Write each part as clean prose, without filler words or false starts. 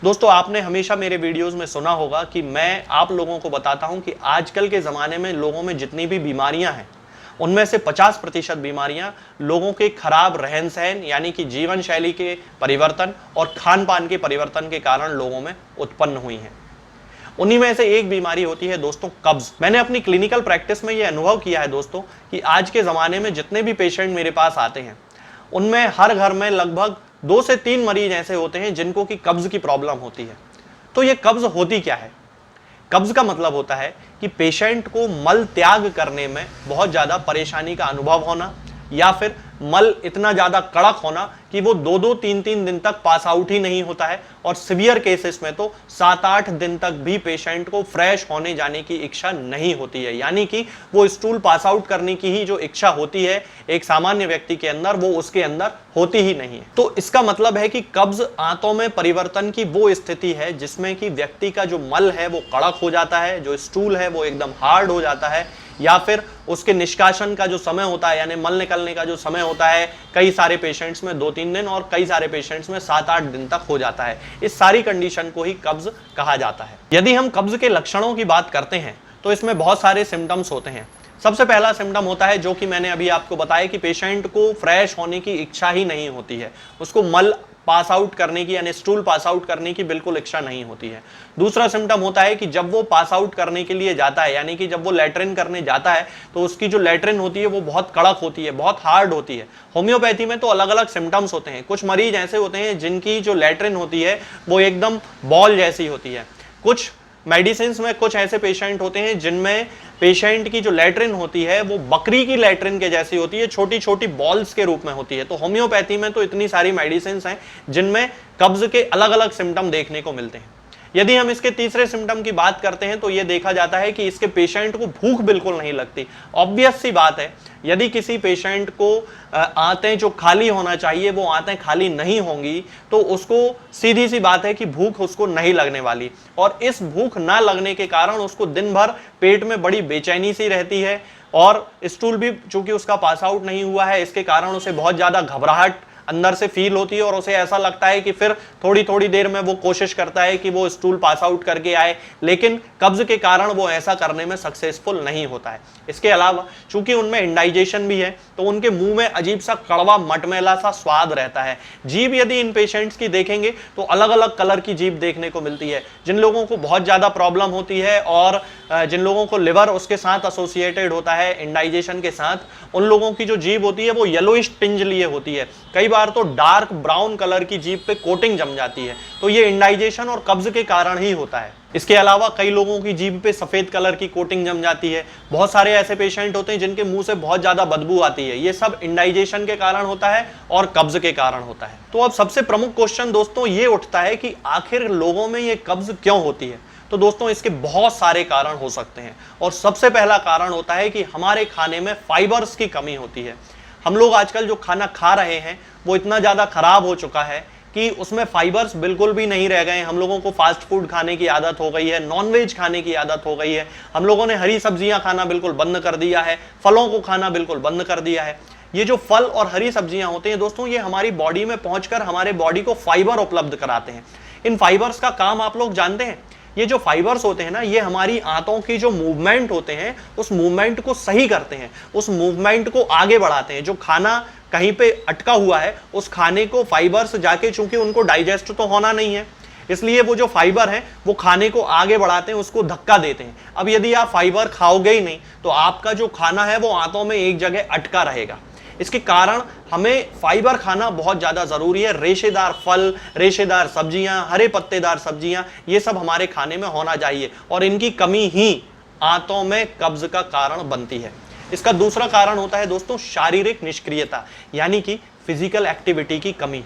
दोस्तों आपने हमेशा मेरे वीडियोस में सुना होगा कि मैं आप लोगों को बताता हूं कि आजकल के ज़माने में लोगों में जितनी भी बीमारियां हैं उनमें से 50% बीमारियां लोगों के खराब रहन सहन यानी कि जीवन शैली के परिवर्तन और खान पान के परिवर्तन के कारण लोगों में उत्पन्न हुई हैं। उन्हीं में से एक बीमारी होती है दोस्तों कब्ज। मैंने अपनी क्लिनिकल प्रैक्टिस में यह अनुभव किया है दोस्तों कि आज के ज़माने में जितने भी पेशेंट मेरे पास आते हैं उनमें हर घर में लगभग 2 से 3 मरीज ऐसे होते हैं जिनको कि कब्ज की प्रॉब्लम होती है। तो ये कब्ज होती क्या है? कब्ज का मतलब होता है कि पेशेंट को मल त्याग करने में बहुत ज्यादा परेशानी का अनुभव होना या फिर मल इतना ज्यादा कड़क होना कि वो 2-2, 3-3 दिन तक पास आउट ही नहीं होता है और सिवियर केसेस में तो 7-8 दिन तक भी पेशेंट को फ्रेश होने जाने की इच्छा नहीं होती है, यानी कि वो स्टूल पास आउट करने की ही जो इच्छा होती है एक सामान्य व्यक्ति के अंदर वो उसके अंदर होती ही नहीं है। तो इसका मतलब है कि कब्ज आंतों में परिवर्तन की वो स्थिति है जिसमें कि व्यक्ति का जो मल है वो कड़क हो जाता है, जो स्टूल है वो एकदम हार्ड हो जाता है, या फिर उसके निष्कासन का जो समय होता है यानी मल निकलने का जो समय होता है कई सारे पेशेंट्स में 2-3 दिन और कई सारे पेशेंट्स में 7-8 दिन तक हो जाता है। इस सारी कंडीशन को ही कब्ज कहा जाता है। यदि हम कब्ज के लक्षणों की बात करते हैं तो इसमें बहुत सारे सिम्टम्स होते हैं। सबसे पहला सिम्टम होता है जो कि मैंने अभी आपको बताया कि पेशेंट को फ्रेश होने की इच्छा ही नहीं होती है, उसको मल पास आउट करने की यानी स्टूल पास आउट करने की बिल्कुल इच्छा नहीं होती है। दूसरा सिम्टम होता है कि जब वो पास आउट करने के लिए जाता है यानी कि जब वो लैट्रिन करने जाता है तो उसकी जो लैट्रिन होती है वो बहुत कड़क होती है, बहुत हार्ड होती है। होम्योपैथी में तो अलग अलग सिम्टम्स होते हैं। कुछ मरीज ऐसे होते हैं जिनकी जो लैट्रिन होती है वो एकदम बॉल जैसी होती है। कुछ मेडिसिन में कुछ ऐसे पेशेंट होते हैं जिनमें पेशेंट की जो लैट्रिन होती है वो बकरी की लैट्रिन के जैसी होती है, छोटी छोटी बॉल्स के रूप में होती है। तो होम्योपैथी में तो इतनी सारी मेडिसिन हैं जिनमें कब्ज के अलग अलग सिम्टम देखने को मिलते हैं। यदि हम इसके तीसरे सिम्टम की बात करते हैं तो यह देखा जाता है कि इसके पेशेंट को भूख बिल्कुल नहीं लगती। ऑब्वियस सी बात है, यदि किसी पेशेंट को आंतें जो खाली होना चाहिए वो आंतें खाली नहीं होंगी तो उसको सीधी सी बात है कि भूख उसको नहीं लगने वाली, और इस भूख ना लगने के कारण उसको दिन भर पेट में बड़ी बेचैनी सी रहती है और स्टूल भी चूंकि उसका पास आउट नहीं हुआ है इसके कारण उसे बहुत ज्यादा घबराहट अंदर से फील होती है और उसे ऐसा लगता है कि फिर थोड़ी थोड़ी देर में वो कोशिश करता है कि वो स्टूल पास आउट करके आए, लेकिन कब्ज के कारण वो ऐसा करने में सक्सेसफुल नहीं होता है। इसके अलावा चूंकि उनमें इंडाइजेशन भी है तो उनके मुंह में अजीब सा कड़वा मटमैला सा स्वाद रहता है। जीभ यदि इन पेशेंट्स की देखेंगे तो अलग अलग कलर की जीभ देखने को मिलती है। जिन लोगों को बहुत ज्यादा प्रॉब्लम होती है और जिन लोगों को लिवर उसके साथ एसोसिएटेड होता है इंडाइजेशन के साथ, उन लोगों की जो जीभ होती है वो येलोइश टिंज लिए होती है, कई बार तो डार्क ब्राउन कलर की जीभ पे कोटिंग जम जाती है। तो ये इंडाइजेशन और कब्ज के कारण ही होता है। इसके अलावा कई लोगों की जीभ पे सफेद कलर की कोटिंग जम जाती है। बहुत सारे ऐसे पेशेंट होते हैं जिनके मुंह से बहुत ज्यादा बदबू आती है। ये सब इंडाइजेशन के कारण होता है और कब्ज के कारण होता है। तो अब सबसे प्रमुख क्वेश्चन दोस्तों ये उठता है कि आखिर लोगों में ये कब्ज क्यों होती है? तो दोस्तों इसके बहुत सारे कारण हो सकते हैं और सबसे पहला कारण होता है कि हमारे खाने में फाइबर्स की कमी होती है। हम लोग आजकल जो खाना खा रहे हैं वो इतना ज्यादा खराब हो चुका है कि उसमें फाइबर्स बिल्कुल भी नहीं रह गए। हम लोगों को फास्ट फूड खाने की आदत हो गई है, नॉनवेज खाने की आदत हो गई है, हम लोगों ने हरी सब्जियां खाना बिल्कुल बंद कर दिया है, फलों को खाना बिल्कुल बंद कर दिया है। ये जो फल और हरी सब्जियां होते हैं दोस्तों ये हमारी बॉडी में पहुंचकर हमारे बॉडी को फाइबर उपलब्ध कराते हैं। इन फाइबर्स का काम आप लोग जानते हैं? ये जो फाइबर्स होते हैं ना ये हमारी आंतों की जो मूवमेंट होते हैं उस मूवमेंट को सही करते हैं, उस मूवमेंट को आगे बढ़ाते हैं। जो खाना कहीं पे अटका हुआ है उस खाने को फाइबर्स जाके, चूंकि उनको डाइजेस्ट तो होना नहीं है इसलिए वो जो फाइबर है वो खाने को आगे बढ़ाते हैं, उसको धक्का देते हैं। अब यदि आप फाइबर खाओगे ही नहीं तो आपका जो खाना है वो आंतों में एक जगह अटका रहेगा। इसके कारण हमें फाइबर खाना बहुत ज्यादा जरूरी है। रेशेदार फल, रेशेदार सब्जियां, हरे पत्तेदार सब्जियां, ये सब हमारे खाने में होना चाहिए और इनकी कमी ही आंतों में कब्ज का कारण बनती है। इसका दूसरा कारण होता है दोस्तों शारीरिक निष्क्रियता यानी कि फिजिकल एक्टिविटी की कमी।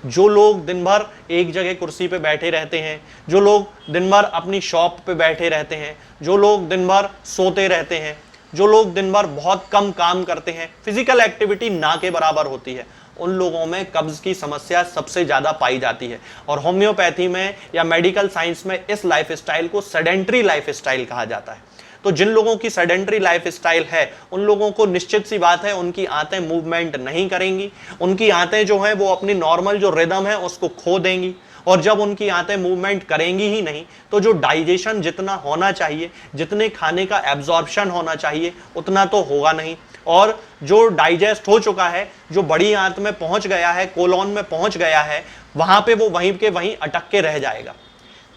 जो लोग दिन भर एक जगह कुर्सी पे बैठे रहते हैं, जो लोग दिन भर अपनी शॉप पे बैठे रहते हैं, जो लोग दिन भर सोते रहते हैं, जो लोग दिन भर बहुत कम काम करते हैं, फिजिकल एक्टिविटी ना के बराबर होती है, उन लोगों में कब्ज की समस्या सबसे ज्यादा पाई जाती है। और होम्योपैथी में या मेडिकल साइंस में इस लाइफस्टाइल को सेडेंट्री लाइफस्टाइल कहा जाता है। तो जिन लोगों की सेडेंट्री लाइफस्टाइल है उन लोगों को निश्चित सी बात है उनकी आंतें मूवमेंट नहीं करेंगी, उनकी आंतें जो हैं वो अपनी नॉर्मल जो रिदम है उसको खो देंगी, और जब उनकी आंतें मूवमेंट करेंगी ही नहीं तो जो डाइजेशन जितना होना चाहिए, जितने खाने का एब्जॉर्प्शन होना चाहिए उतना तो होगा नहीं, और जो डाइजेस्ट हो चुका है, जो बड़ी आंत में पहुंच गया है, कोलोन में पहुंच गया है, वहां पे वो वहीं के वहीं अटक के रह जाएगा।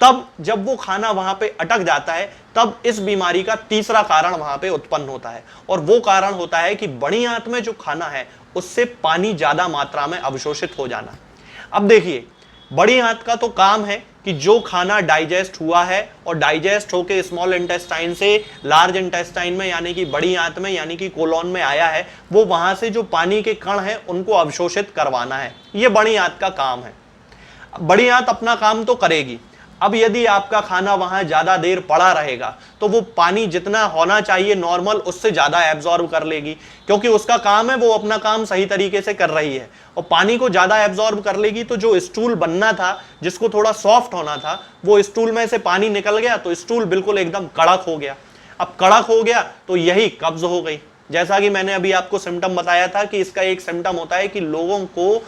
तब जब वो खाना वहां पे अटक जाता है तब इस बीमारी का तीसरा कारण वहां पे उत्पन्न होता है, और वो कारण होता है कि बड़ी आंत में जो खाना है उससे पानी ज्यादा मात्रा में अवशोषित हो जाना। अब देखिए, बड़ी आंत का तो काम है कि जो खाना डाइजेस्ट हुआ है और डाइजेस्ट होके स्मॉल इंटेस्टाइन से लार्ज इंटेस्टाइन में यानी कि बड़ी आंत में यानी कि कोलोन में आया है, वो वहां से जो पानी के कण हैं उनको अवशोषित करवाना है। ये बड़ी आंत का काम है। बड़ी आंत अपना काम तो करेगी। अब यदि आपका खाना वहां ज्यादा देर पड़ा रहेगा तो वो पानी जितना होना चाहिए नॉर्मल उससे ज्यादा एब्जॉर्ब कर लेगी, क्योंकि उसका काम है, वो अपना काम सही तरीके से कर रही है, और पानी को ज्यादा एब्जॉर्ब कर लेगी तो जो स्टूल बनना था, जिसको थोड़ा सॉफ्ट होना था, वो स्टूल में से पानी निकल गया तो स्टूल बिल्कुल एकदम कड़क हो गया। अब कड़क हो गया तो यही कब्ज हो गई। जैसा कि मैंने अभी आपको सिम्टम बताया था कि इसका एक सिम्टम होता है कि लोगों को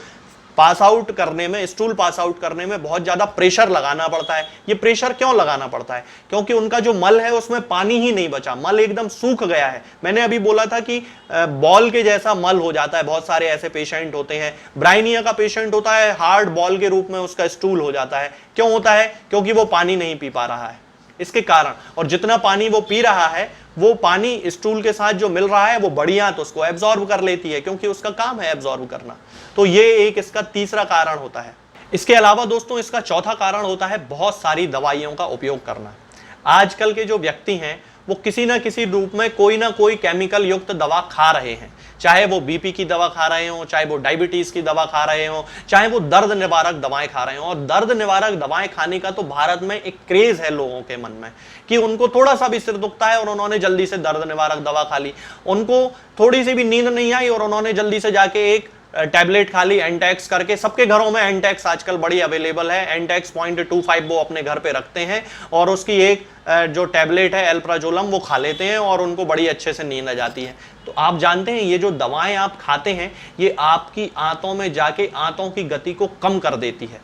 पास आउट करने में, स्टूल पास आउट करने में बहुत ज्यादा प्रेशर लगाना पड़ता है। ये प्रेशर क्यों लगाना पड़ता है? क्योंकि उनका जो मल है उसमें पानी ही नहीं बचा, मल एकदम सूख गया है। मैंने अभी बोला था कि बॉल के जैसा मल हो जाता है। बहुत सारे ऐसे पेशेंट होते हैं, ब्राइनिया का पेशेंट होता है, हार्ड बॉल के रूप में उसका स्टूल हो जाता है। क्यों होता है? क्योंकि वो पानी नहीं पी पा रहा है, इसके कारण। और जितना पानी वो पी रहा है वो पानी स्टूल के साथ जो मिल रहा है वो बड़ी आंत उसको एब्जॉर्ब कर लेती है, क्योंकि उसका काम है एब्जॉर्ब करना। तो ये एक इसका तीसरा कारण होता है। इसके अलावा दोस्तों इसका चौथा कारण होता है बहुत सारी दवाइयों का उपयोग करना। आजकल के जो व्यक्ति हैं वो किसी ना किसी रूप में कोई ना कोई केमिकल युक्त दवा खा रहे हैं, चाहे वो बीपी की दवा खा रहे हो, चाहे वो डायबिटीज की दवा खा रहे हो, चाहे वो दर्द निवारक दवाएं खा रहे हो। और दर्द निवारक दवाएं खाने का तो भारत में एक क्रेज है लोगों के मन में कि उनको थोड़ा सा भी सिर दुखता है और उन्होंने जल्दी से दर्द निवारक दवा खा ली, उनको थोड़ी सी भी नींद नहीं आई और उन्होंने जल्दी से जाके एक टैबलेट खा ली एंटेक्स करके। सबके घरों में एंटेक्स आजकल बड़ी अवेलेबल है, एंटेक्स 0.25 वो अपने घर पे रखते हैं और उसकी एक जो टैबलेट है एल्प्राजोलम वो खा लेते हैं और उनको बड़ी अच्छे से नींद आ जाती है। तो आप जानते हैं ये जो दवाएं आप खाते हैं ये आपकी आंतों में जाके आंतों की गति को कम कर देती है,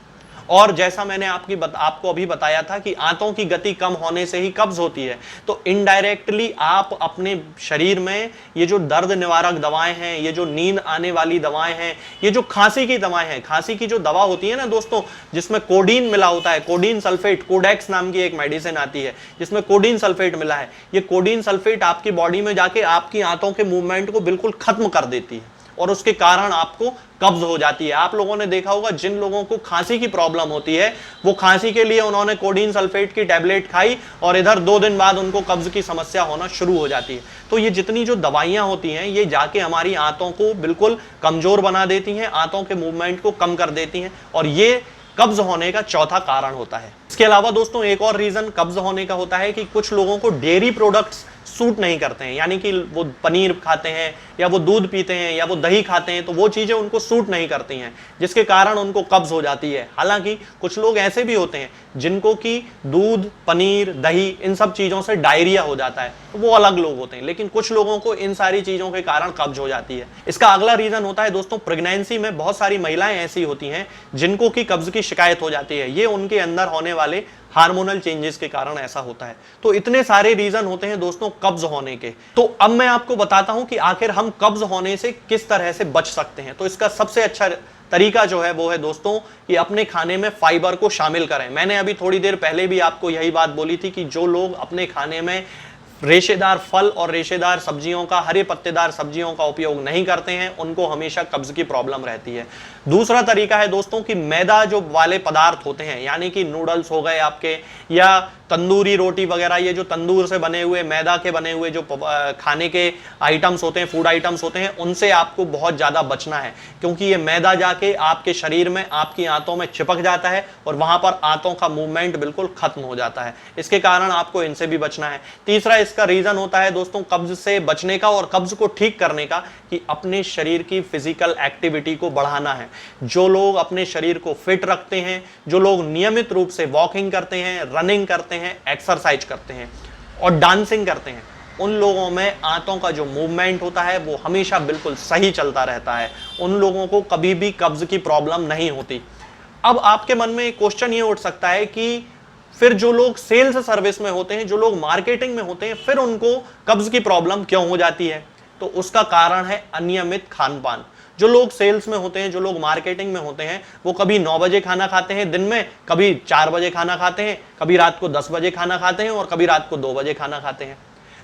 और जैसा मैंने आपको अभी बताया था कि आंतों की गति कम होने से ही कब्ज होती है। तो इनडायरेक्टली आप अपने शरीर में ये जो दर्द निवारक दवाएं हैं, ये जो नींद आने वाली दवाएं हैं, ये जो खांसी की दवाएं हैं, खांसी की जो दवा होती है ना दोस्तों जिसमें कोडीन मिला होता है, कोडीन सल्फेट, कोडेक्स नाम की एक मेडिसिन आती है जिसमें कोडीन सल्फेट मिला है, ये कोडीन सल्फेट आपकी बॉडी में जाके आपकी आंतों के मूवमेंट को बिल्कुल खत्म कर देती है और उसके कारण आपको कब्ज हो जाती है। आप लोगों ने देखा होगा जिन लोगों को खांसी की प्रॉब्लम होती है वो खांसी के लिए उन्होंने कोडीन सल्फेट की टैबलेट खाई और इधर 2 दिन बाद उनको कब्ज की समस्या होना शुरू हो जाती है। तो ये जितनी जो दवाइयां होती हैं ये जाके हमारी आंतों को बिल्कुल कमजोर बना देती हैं, आंतों के मूवमेंट को कम कर देती हैं, और ये कब्ज होने का चौथा कारण होता है। इसके अलावा दोस्तों एक और रीजन कब्ज होने का होता है कि कुछ लोगों को डेयरी प्रोडक्ट्स सूट नहीं करते हैं, यानी कि वो पनीर खाते हैं या वो दूध पीते हैं या वो दही खाते हैं तो वो चीजें उनको सूट नहीं करती हैं, जिसके कारण उनको कब्ज हो जाती है। हालांकि कुछ लोग ऐसे भी होते हैं जिनको कि दूध, पनीर, दही इन सब चीजों से डायरिया हो जाता है, तो वो अलग लोग होते हैं, लेकिन कुछ लोगों को इन सारी चीजों के कारण कब्ज हो जाती है। इसका अगला रीजन होता है दोस्तों प्रेगनेंसी में बहुत सारी महिलाएं ऐसी होती हैं जिनको कि कब्ज की शिकायत हो जाती है। ये उनके अंदर होने वाले हार्मोनल चेंजेस के कारण ऐसा होता है। तो इतने सारे रीजन होते हैं दोस्तों कब्ज होने के। तो अब मैं आपको बताता हूं कि आखिर हम कब्ज होने से किस तरह से बच सकते हैं। तो इसका सबसे अच्छा तरीका जो है वो है दोस्तों कि अपने खाने में फाइबर को शामिल करें। मैंने अभी थोड़ी देर पहले भी आपको यही बात बोली थी कि जो लोग अपने खाने में रेशेदार फल और रेशेदार सब्जियों का, हरे पत्तेदार सब्जियों का उपयोग नहीं करते हैं उनको हमेशा कब्ज की प्रॉब्लम रहती है। दूसरा तरीका है दोस्तों कि मैदा जो वाले पदार्थ होते हैं, यानी कि नूडल्स हो गए आपके या तंदूरी रोटी वगैरह, ये जो तंदूर से बने हुए मैदा के बने हुए जो खाने के आइटम्स होते हैं, फूड आइटम्स होते हैं, उनसे आपको बहुत ज्यादा बचना है, क्योंकि ये मैदा जाके आपके शरीर में, आपकी आंतों में चिपक जाता है और वहां पर आंतों का मूवमेंट बिल्कुल खत्म हो जाता है। इसके कारण आपको इनसे भी बचना है। तीसरा इसका रीजन होता है दोस्तों कब्ज से बचने का और कब्ज को ठीक करने का कि अपने शरीर की फिजिकल एक्टिविटी को बढ़ाना है। जो लोग अपने शरीर को फिट रखते हैं, जो लोग नियमित रूप से वॉकिंग करते हैं, रनिंग करते हैं, एक्सरसाइज करते हैं और डांसिंग करते हैं, उन लोगों में आंतों का जो मूवमेंट होता है वो हमेशा बिल्कुल सही चलता रहता है। उन लोगों को कभी भी कब्ज की प्रॉब्लम नहीं होती। अब आपके मन में एक क्वेश्चन ये उठ सकता है कि फिर जो लोग सेल्स सर्विस में होते हैं, जो लोग मार्केटिंग में होते हैं, फिर उनको कब्ज की प्रॉब्लम क्यों हो जाती है? तो उसका कारण है अनियमित खान पान। जो लोग सेल्स में होते हैं, जो लोग मार्केटिंग में होते हैं, वो कभी 9 बजे खाना खाते हैं दिन में, कभी 4 बजे खाना खाते हैं, कभी रात को 10 बजे खाना खाते हैं और कभी रात को 2 बजे खाना खाते हैं।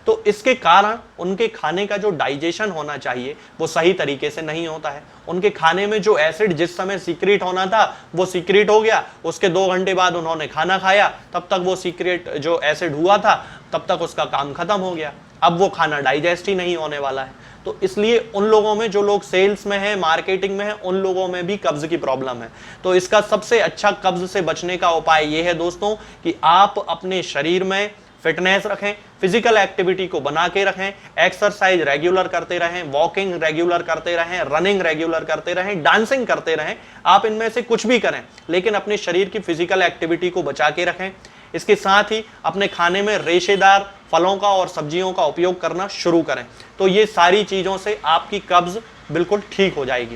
तो इसके कारण उनके खाने का जो डाइजेशन होना चाहिए वो सही तरीके से नहीं होता है। उनके खाने में जो एसिड जिस समय सीक्रेट होना था वो सीक्रेट हो गया, उसके 2 घंटे बाद उन्होंने खाना खाया, तब तक वो सीक्रेट जो एसिड हुआ था तब तक उसका काम खत्म हो गया। अब वो खाना डाइजेस्ट ही नहीं होने वाला है। तो इसलिए उन लोगों में, जो लोग सेल्स में है, मार्केटिंग में है, उन लोगों में भी कब्ज की प्रॉब्लम है। तो इसका सबसे अच्छा कब्ज से बचने का उपाय ये है दोस्तों कि आप अपने शरीर में फिटनेस रखें, फिजिकल एक्टिविटी को बना के रखें, एक्सरसाइज रेगुलर करते रहें, वॉकिंग रेगुलर करते रहें, रनिंग रेगुलर करते रहें, डांसिंग करते रहें। आप इनमें से कुछ भी करें लेकिन अपने शरीर की फिजिकल एक्टिविटी को बचा के रखें। इसके साथ ही अपने खाने में रेशेदार फलों का और सब्जियों का उपयोग करना शुरू करें। तो ये सारी चीजों से आपकी कब्ज बिल्कुल ठीक हो जाएगी।